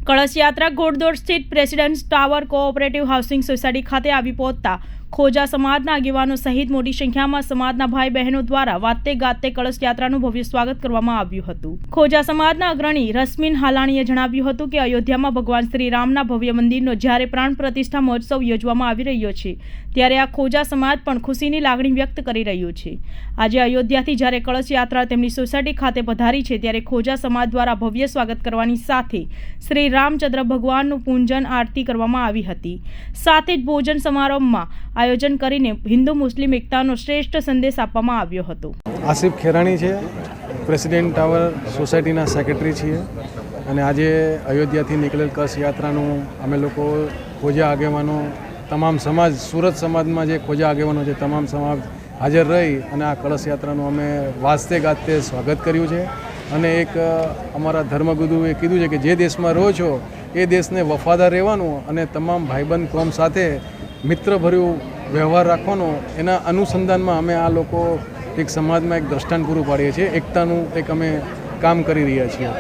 કળશ યાત્રા ઘોડદોડ સ્થિત presidents tower cooperative housing society ખાતે આવી પહોંચતા ખોજા સમાજના આગેવાનો સહિત મોટી સંખ્યામાં સમાજના ભાઈ બહેનો દ્વારા વાતે ગાતે કળશ યાત્રાનું ભવ્ય સ્વાગત કરવામાં આવ્યું હતું। ખોજા સમાજના અગ્રણી રશ્મિન હાલાણીએ જણાવ્યું હતું કે અયોધ્યામાં ભગવાન શ્રી રામના ભવ્ય મંદિરનો જ્યારે પ્રાણ પ્રતિષ્ઠા મહોત્સવ યોજવામાં આવી રહ્યો છે ત્યારે આ ખોજા સમાજ પણ ખુશીની લાગણી વ્યક્ત કરી રહ્યું છે। આજે અયોધ્યાથી જ્યારે કળશ યાત્રા તેમની સોસાયટી ખાતે પધારી છે ત્યારે ખોજા સમાજ દ્વારા ભવ્ય સ્વાગત કરવાની સાથે શ્રી રામચંદ્ર ભગવાનનું પૂજન આરતી કરવામાં આવી હતી। સાથે જ ભોજન સમારંભમાં આયોજન કરીને હિન્દુ મુસ્લિમ એકતાનો શ્રેષ્ઠ સંદેશ આપવામાં આવ્યો હતો। આસિફ ખેરાણી છે, પ્રેસિડેન્ટ ટાવર સોસાયટીના સેક્રેટરી છીએ અને આજે અયોધ્યાથી નીકળેલ કળશ યાત્રાનું અમે લોકો ખોજા આગેવાનો તમામ સમાજ સુરત સમાજમાં જે ખોજા આગેવાનો છે તમામ સમાજ હાજર રહી અને આ કળશ યાત્રાનું અમે વાજતે ગાજતે સ્વાગત કર્યું છે। અને એક અમારા ધર્મગુરુએ કીધું છે કે જે દેશમાં રહો છો એ દેશને વફાદાર રહેવાનું અને તમામ ભાઈબંધ કોમ સાથે મિત્રભર્યું વ્યવહાર રાખવાનો, એના અનુસંધાનમાં અમે આ લોકો એક સમાજમાં એક દ્રષ્ટાંત પૂરું પાડીએ છીએ, એકતાનું એક અમે કામ કરી રહ્યા છીએ।